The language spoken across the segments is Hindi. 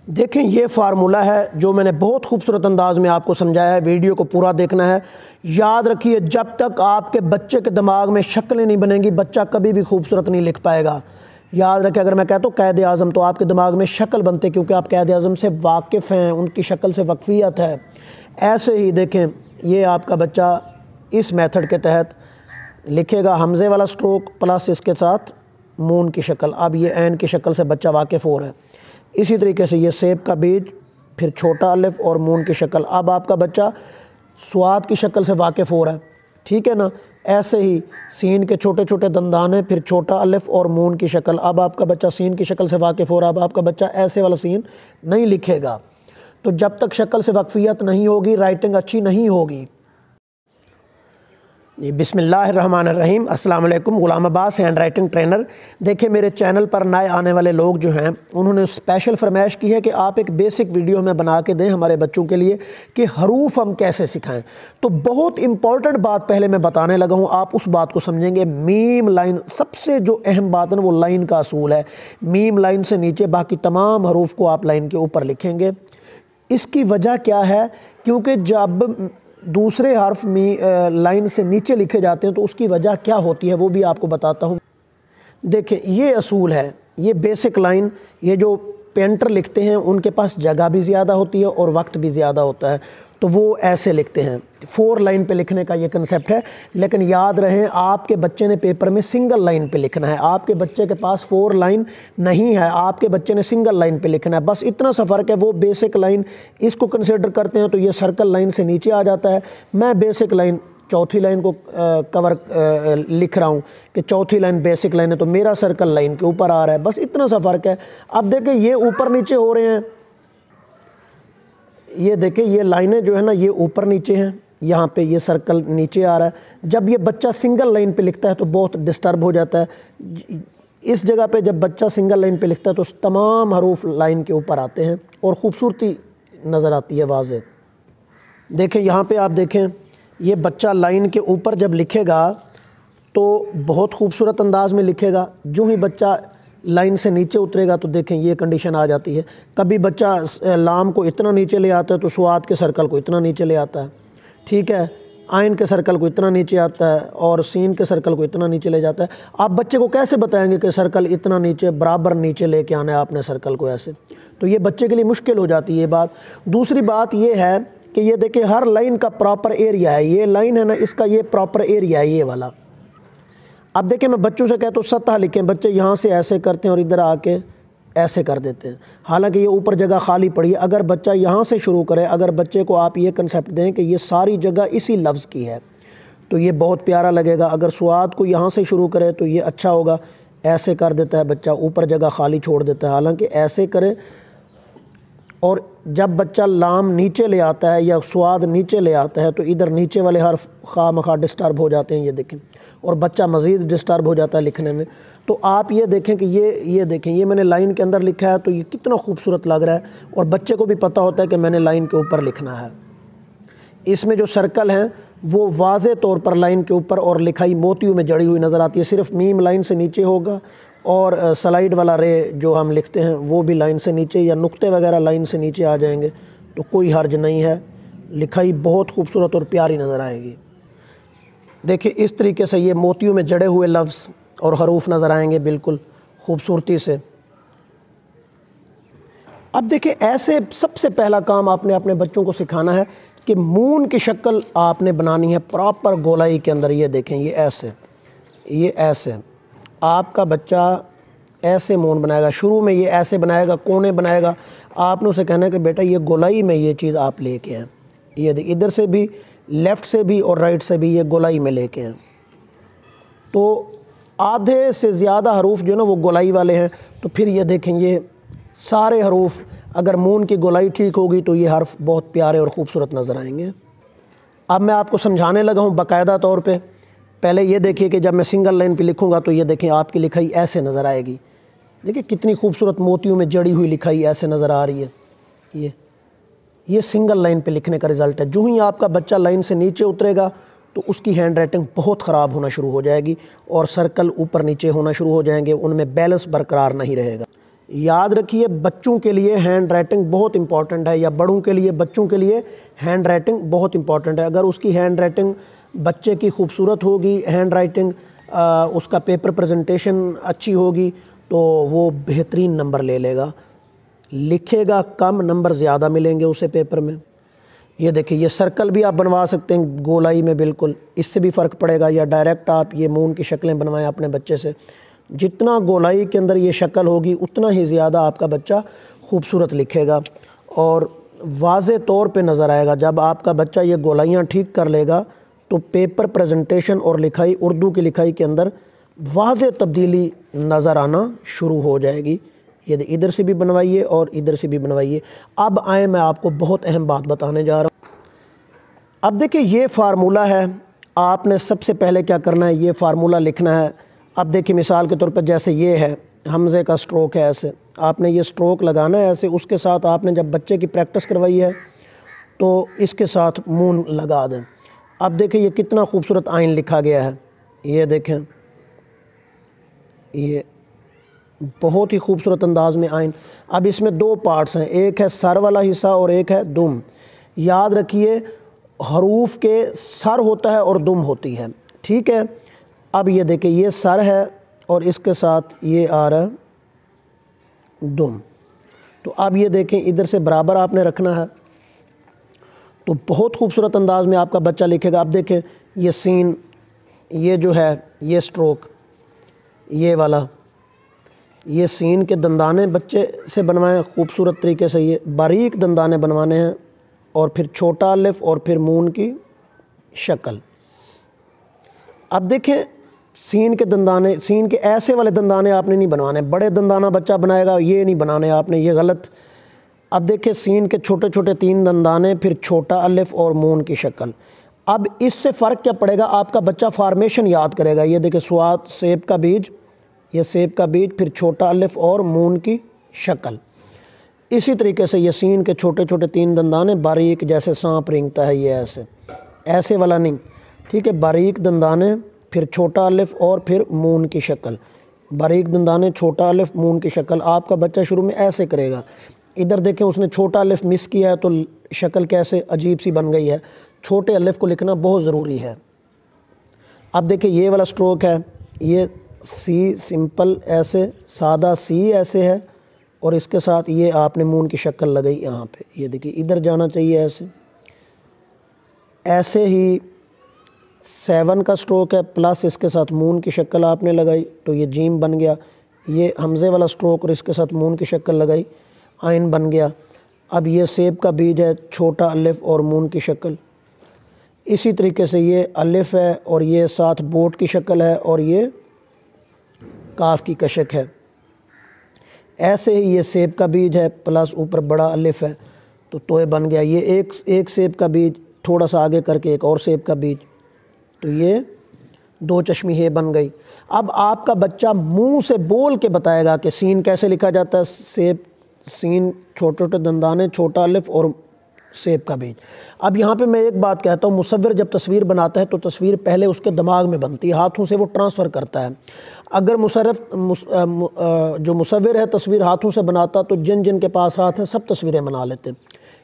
देखें, ये फार्मूला है जो मैंने बहुत खूबसूरत अंदाज में आपको समझाया है। वीडियो को पूरा देखना है। याद रखिए, जब तक आपके बच्चे के दिमाग में शक्लें नहीं बनेंगी, बच्चा कभी भी खूबसूरत नहीं लिख पाएगा। याद रखें, अगर मैं कहता हूँ कैद आज़म, तो आपके दिमाग में शक्ल बनते, क्योंकि आप कैद आज़म से वाकिफ़ हैं, उनकी शक्ल से वाकफ़ियत है। ऐसे ही देखें, ये आपका बच्चा इस मेथड के तहत लिखेगा हमज़े वाला स्ट्रोक प्लस इसके साथ मून की शक्ल। अब ये ऐन की शक्ल से बच्चा वाकिफ़ हो रहा है। इसी तरीके से ये सेब का बीज, फिर छोटा अलिफ और मून की शक्ल। अब आपका बच्चा स्वाद की शक्ल से वाकिफ़ हो रहा है, ठीक है ना। ऐसे ही सीन के छोटे छोटे दंदाने, फिर छोटा अलिफ और मून की शक्ल। अब आपका बच्चा सीन की शक्ल से वाकिफ़ हो रहा है। अब आपका बच्चा ऐसे वाला सीन नहीं लिखेगा। तो जब तक शक्ल से वाकफ़ियत नहीं होगी, राइटिंग अच्छी नहीं होगी। बिस्मिल्लाहिर्रहमानिर्रहीम। अस्सलाम वालेकुम। गुलाम अब्बास, हैंड राइटिंग ट्रेनर। देखिए, मेरे चैनल पर नए आने वाले लोग जो हैं, उन्होंने स्पेशल फरमाइश की है कि आप एक बेसिक वीडियो हमें बना के दें हमारे बच्चों के लिए कि हरूफ हम कैसे सिखाएं। तो बहुत इंपॉर्टेंट बात पहले मैं बताने लगा हूँ, आप उस बात को समझेंगे। मीम लाइन सबसे जो अहम बात है ना, वो लाइन का असूल है। मीम लाइन से नीचे बाकी तमाम हरूफ को आप लाइन के ऊपर लिखेंगे। इसकी वजह क्या है? क्योंकि जब दूसरे हर्फ में लाइन से नीचे लिखे जाते हैं तो उसकी वजह क्या होती है वो भी आपको बताता हूँ। देखिए, ये असूल है, ये बेसिक लाइन। ये जो पेंटर लिखते हैं उनके पास जगह भी ज़्यादा होती है और वक्त भी ज़्यादा होता है, तो वो ऐसे लिखते हैं। 4 लाइन पे लिखने का ये कंसेप्ट है। लेकिन याद रहे, आपके बच्चे ने पेपर में सिंगल लाइन पे लिखना है। आपके बच्चे के पास 4 लाइन नहीं है, आपके बच्चे ने सिंगल लाइन पे लिखना है। बस इतना सा फ़र्क है। वो बेसिक लाइन इसको कंसिडर करते हैं तो ये सर्कल लाइन से नीचे आ जाता है। मैं बेसिक लाइन चौथी लाइन को लिख रहा हूँ कि चौथी लाइन बेसिक लाइन है, तो मेरा सर्कल लाइन के ऊपर आ रहा है। बस इतना सा फ़र्क है। अब देखें, ये ऊपर नीचे हो रहे हैं। ये देखें, ये लाइनें जो है ना, ये ऊपर नीचे हैं। यहाँ पे ये सर्कल नीचे आ रहा है। जब ये बच्चा सिंगल लाइन पे लिखता है तो बहुत डिस्टर्ब हो जाता है। इस जगह पे जब बच्चा सिंगल लाइन पे लिखता है तो तमाम हरूफ लाइन के ऊपर आते हैं और ख़ूबसूरती नज़र आती है वाज़े। देखें, यहाँ पे आप देखें, ये बच्चा लाइन के ऊपर जब लिखेगा तो बहुत खूबसूरत अंदाज में लिखेगा। जो ही बच्चा लाइन से नीचे उतरेगा तो देखें, ये कंडीशन आ जाती है। कभी बच्चा लाम को इतना नीचे ले आता है तो स्वाद के सर्कल को इतना नीचे ले आता है, ठीक है। आइन के सर्कल को इतना नीचे आता है और सीन के सर्कल को इतना नीचे ले जाता है। आप बच्चे को कैसे बताएंगे कि सर्कल इतना नीचे, बराबर नीचे लेके आना है आपने सर्कल को ऐसे? तो ये बच्चे के लिए मुश्किल हो जाती है ये बात। दूसरी बात ये है कि ये देखिए, हर लाइन का प्रॉपर एरिया है। ये लाइन है ना, इसका ये प्रॉपर एरिया है, ये वाला। अब देखिए, मैं बच्चों से कहता हूँ सतह लिखें, बच्चे यहाँ से ऐसे करते हैं और इधर आके ऐसे कर देते हैं। हालांकि ये ऊपर जगह खाली पड़ी है। अगर बच्चा यहाँ से शुरू करे, अगर बच्चे को आप ये कंसेप्ट दें कि ये सारी जगह इसी लफ्ज़ की है, तो ये बहुत प्यारा लगेगा। अगर स्वाद को यहाँ से शुरू करे तो ये अच्छा होगा। ऐसे कर देता है बच्चा, ऊपर जगह खाली छोड़ देता है। हालांकि ऐसे करे, और जब बच्चा लाम नीचे ले आता है या स्वाद नीचे ले आता है तो इधर नीचे वाले हर्फ खामखा डिस्टर्ब हो जाते हैं, ये देखें, और बच्चा मज़ीद डिस्टर्ब हो जाता है लिखने में। तो आप ये देखें कि ये देखें, ये मैंने लाइन के अंदर लिखा है तो ये कितना खूबसूरत लग रहा है, और बच्चे को भी पता होता है कि मैंने लाइन के ऊपर लिखना है। इसमें जो सर्कल हैं वो वाज़े तौर पर लाइन के ऊपर और लिखाई मोतियों में जड़ी हुई नज़र आती है। सिर्फ मीम लाइन से नीचे होगा और स्लाइड वाला रे जो हम लिखते हैं वो भी लाइन से नीचे, या नुक्ते वगैरह लाइन से नीचे आ जाएंगे तो कोई हर्ज नहीं है। लिखाई बहुत खूबसूरत और प्यारी नज़र आएगी। देखिए, इस तरीके से ये मोतियों में जड़े हुए लफ्ज़ और हरूफ नज़र आएंगे बिल्कुल खूबसूरती से। अब देखिए, ऐसे सबसे पहला काम आपने अपने बच्चों को सिखाना है कि मून की शक्ल आपने बनानी है प्रॉपर गोलाई के अंदर। ये देखें, ये ऐसे, ये ऐसे आपका बच्चा ऐसे मून बनाएगा। शुरू में ये ऐसे बनाएगा, कोने बनाएगा। आपने उसे कहना है कि बेटा ये गोलाई में ये चीज़ आप लेके आएँ। ये देखिए, इधर से भी, लेफ़्ट से भी और राइट से भी ये गोलाई में लेके आएँ। तो आधे से ज़्यादा हरूफ जो ना वो गोलाई वाले हैं। तो फिर ये देखें, ये सारे हरूफ, अगर मून की गोलाई ठीक होगी तो ये हर्फ बहुत प्यारे और ख़ूबसूरत नज़र आएंगे। अब मैं आपको समझाने लगा हूँ बाकायदा तौर पे। पहले ये देखिए कि जब मैं सिंगल लाइन पे लिखूँगा तो ये देखें, आपकी लिखाई ऐसे नज़र आएगी। देखिए, कितनी खूबसूरत मोतियों में जड़ी हुई लिखाई ऐसे नज़र आ रही है। ये सिंगल लाइन पे लिखने का रिज़ल्ट है। जो ही आपका बच्चा लाइन से नीचे उतरेगा तो उसकी हैंड राइटिंग बहुत ख़राब होना शुरू हो जाएगी और सर्कल ऊपर नीचे होना शुरू हो जाएंगे, उनमें बैलेंस बरकरार नहीं रहेगा। याद रखिए, बच्चों के लिए हैंड राइटिंग बहुत इंपॉर्टेंट है, या बड़ों के लिए, बच्चों के लिए हैंड राइटिंग बहुत इंपॉर्टेंट है। अगर उसकी हैंड राइटिंग बच्चे की खूबसूरत होगी, हैंड राइटिंग उसका पेपर प्रेजेंटेशन अच्छी होगी, तो वो बेहतरीन नंबर ले लेगा। लिखेगा कम, नंबर ज़्यादा मिलेंगे उसे पेपर में। ये देखिए, ये सर्कल भी आप बनवा सकते हैं गोलाई में, बिल्कुल इससे भी फ़र्क पड़ेगा। या डायरेक्ट आप ये मून की शक्लें बनवाएं अपने बच्चे से। जितना गोलाई के अंदर ये शक्ल होगी उतना ही ज़्यादा आपका बच्चा खूबसूरत लिखेगा और वाज़े तौर पे नज़र आएगा। जब आपका बच्चा ये गोलाइयाँ ठीक कर लेगा तो पेपर प्रेजेंटेशन और लिखाई, उर्दू की लिखाई के अंदर वाज़े तब्दीली नज़र आना शुरू हो जाएगी। ये इधर से भी बनवाइए और इधर से भी बनवाइए। अब आए, मैं आपको बहुत अहम बात बताने जा रहा हूँ। अब देखिए, ये फार्मूला है। आपने सबसे पहले क्या करना है, ये फार्मूला लिखना है। अब देखिए, मिसाल के तौर पर जैसे ये है, हमज़े का स्ट्रोक है, ऐसे आपने ये स्ट्रोक लगाना है ऐसे। उसके साथ आपने जब बच्चे की प्रैक्टिस करवाई है तो इसके साथ मून लगा दें। अब देखिए, ये कितना खूबसूरत आइन लिखा गया है। ये देखें, ये बहुत ही खूबसूरत अंदाज में आइन। अब इसमें दो पार्ट्स हैं, एक है सर वाला हिस्सा और एक है दुम। याद रखिए, हरूफ के सर होता है और दुम होती है, ठीक है। अब ये देखिए, ये सर है और इसके साथ ये आ रहा है दुम। तो अब ये देखें, इधर से बराबर आपने रखना है, तो बहुत खूबसूरत अंदाज में आपका बच्चा लिखेगा। अब देखें, ये सीन, ये जो है, ये स्ट्रोक, ये वाला, ये सीन के दंदाने बच्चे से बनवाएं खूबसूरत तरीके से। ये बारीक दंदाने बनवाने हैं और फिर छोटा अलिफ और फिर मून की शक्ल। अब देखें, सीन के दंदाने, सीन के ऐसे वाले दंदाने आपने नहीं बनवाने। बड़े दंदाना बच्चा बनाएगा, ये नहीं बनाने आपने, ये गलत। अब देखिए, सीन के छोटे छोटे 3 दंदाने, फिर छोटा अलिफ और मून की शक्ल। अब इससे फ़र्क क्या पड़ेगा, आपका बच्चा फार्मेशन याद करेगा। ये देखिए, स्वाद, सेब का बीज, ये सेब का बीज, फिर छोटा अलिफ और मून की शक्ल। इसी तरीके से ये सीन के छोटे छोटे 3 दंदाने बारीक, जैसे सांप रेंगता है, ये ऐसे, ऐसे वाला नहीं, ठीक है। बारीक दंदाने, फिर छोटा अलिफ और फिर मून की शक्ल। बारीक दंदाने, छोटा अलिफ, मून की शक्ल। आपका बच्चा शुरू में ऐसे करेगा। इधर देखें, उसने छोटा अलिफ मिस किया है तो शक्ल कैसे अजीब सी बन गई है। छोटे अलिफ को लिखना बहुत ज़रूरी है। अब देखिए, ये वाला स्ट्रोक है, ये सी सिंपल ऐसे, सादा सी ऐसे है और इसके साथ ये आपने मून की शक्ल लगाई यहाँ पे। ये देखिए, इधर जाना चाहिए ऐसे। ऐसे ही 7 का स्ट्रोक है, प्लस इसके साथ मून की शक्ल आपने लगाई तो ये जीम बन गया। ये हमज़े वाला स्ट्रोक और इसके साथ मून की शक्ल लगाई, आइन बन गया। अब ये सेब का बीज है, छोटा अलिफ और मून की शक्ल। इसी तरीके से ये अलिफ है और ये साथ बोट की शक्ल है और ये काफ की कशक है। ऐसे ही ये सेब का बीज है, प्लस ऊपर बड़ा अलिफ है, तो तोय बन गया। ये एक सेब का बीज, थोड़ा सा आगे करके एक और सेब का बीज, तो ये 2 चश्मी हे बन गई। अब आपका बच्चा मुंह से बोल के बताएगा कि सीन कैसे लिखा जाता है। सेब, सीन, छोटे छोटे दंदाने, छोटा अलिफ और सेब का बीज। अब यहाँ पे मैं एक बात कहता हूँ, मुसव्विर जब तस्वीर बनाता है तो तस्वीर पहले उसके दिमाग में बनती है, हाथों से वो ट्रांसफ़र करता है। अगर जो मुसव्विर है तस्वीर हाथों से बनाता तो जिन जिन के पास हाथ है सब तस्वीरें बना लेते।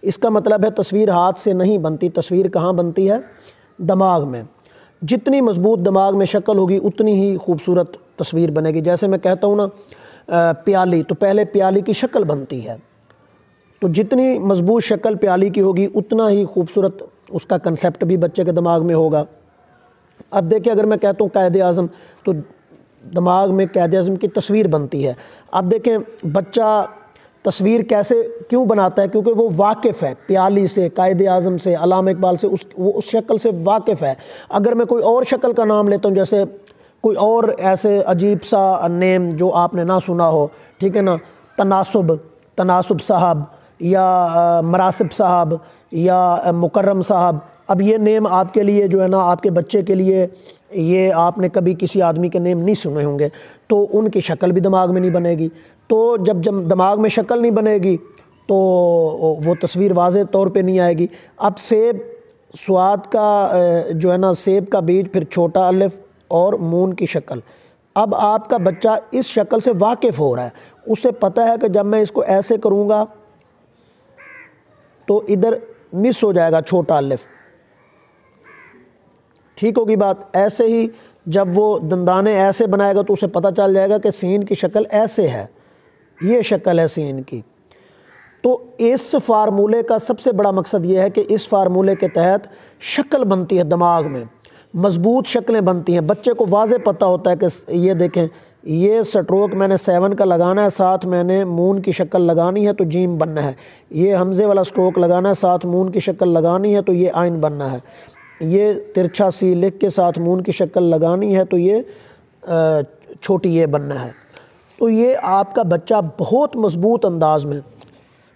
इसका मतलब है तस्वीर हाथ से नहीं बनती, तस्वीर कहाँ बनती है, दिमाग में। जितनी मजबूत दिमाग में शक्ल होगी उतनी ही खूबसूरत तस्वीर बनेगी। जैसे मैं कहता हूँ ना, प्याली, तो पहले प्याली की शक्ल बनती है, तो जितनी मजबूत शक्ल प्याली की होगी उतना ही खूबसूरत उसका कंसेप्ट भी बच्चे के दिमाग में होगा। अब देखिए, अगर मैं कहता हूँ कायदे आज़म, तो दिमाग में कायदे आज़म की तस्वीर बनती है। अब देखें, बच्चा तस्वीर कैसे क्यों बनाता है, क्योंकि वो वाकिफ़ है प्याली से, कायदे आज़म से, अल्लामा इकबाल से, वो उस शक्ल से वाकिफ़ है। अगर मैं कोई और शक्ल का नाम लेता हूँ, जैसे कोई और ऐसे अजीब सा नेम जो आपने ना सुना हो, ठीक है ना, तनासुब साहब या मरासिब साहब या मुकर्रम साहब। अब ये नेम आपके लिए जो है ना, आपके बच्चे के लिए, ये आपने कभी किसी आदमी के नेम नहीं सुने होंगे, तो उनकी शक्ल भी दिमाग में नहीं बनेगी। तो जब दिमाग में शक्ल नहीं बनेगी तो वो तस्वीर वाज़े तौर पे नहीं आएगी। अब सेब, स्वाद का जो है ना, सेब का बीज, फिर छोटा अलिफ और मून की शक्ल। अब आपका बच्चा इस शक्ल से वाकिफ़ हो रहा है, उसे पता है कि जब मैं इसको ऐसे करूँगा तो इधर मिस हो जाएगा छोटा अलिफ। ठीक होगी बात। ऐसे ही जब वो दंदाने ऐसे बनाएगा तो उसे पता चल जाएगा कि सीन की शक्ल ऐसे है, ये शक्ल है सीन की। तो इस फार्मूले का सबसे बड़ा मकसद ये है कि इस फार्मूले के तहत शक्ल बनती है, दिमाग में मज़बूत शक्लें बनती हैं। बच्चे को वाज़े पता होता है कि ये देखें, ये स्ट्रोक मैंने 7 का लगाना है, साथ मैंने मून की शक्ल लगानी है तो जीम बनना है। ये हमज़े वाला स्ट्रोक लगाना है, साथ मून की शक्ल लगानी है तो ये आइन बनना है। ये तिरछा सी लिख के साथ मून की शक्ल लगानी है तो ये छोटी ये बनना है। तो ये आपका बच्चा बहुत मज़बूत अंदाज में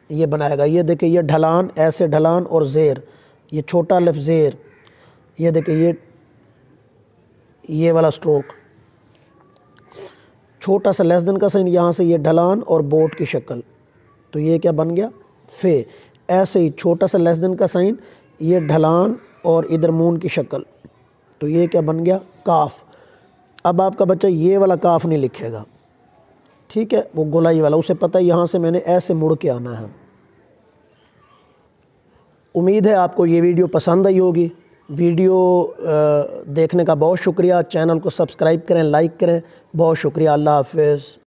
ये बनाएगा। ये देखिए, ये ढलान, ऐसे ढलान और ज़ेर, ये छोटा अलिफ ज़ेर, ये देखिए ये वाला स्ट्रोक, छोटा सा लेस देन का साइन, यहाँ से ये ढलान और बोट की शक्ल, तो ये क्या बन गया फे। ऐसे ही छोटा सा लेस देन का साइन, ये ढलान और इधर मून की शक्ल, तो ये क्या बन गया काफ। अब आपका बच्चा ये वाला काफ नहीं लिखेगा, ठीक है, वो गोलाई वाला, उसे पता है यहाँ से मैंने ऐसे मुड़ के आना है। उम्मीद है आपको ये वीडियो पसंद आई होगी। वीडियो देखने का बहुत शुक्रिया। चैनल को सब्सक्राइब करें, लाइक करें। बहुत शुक्रिया। अल्लाह हाफ़िज़।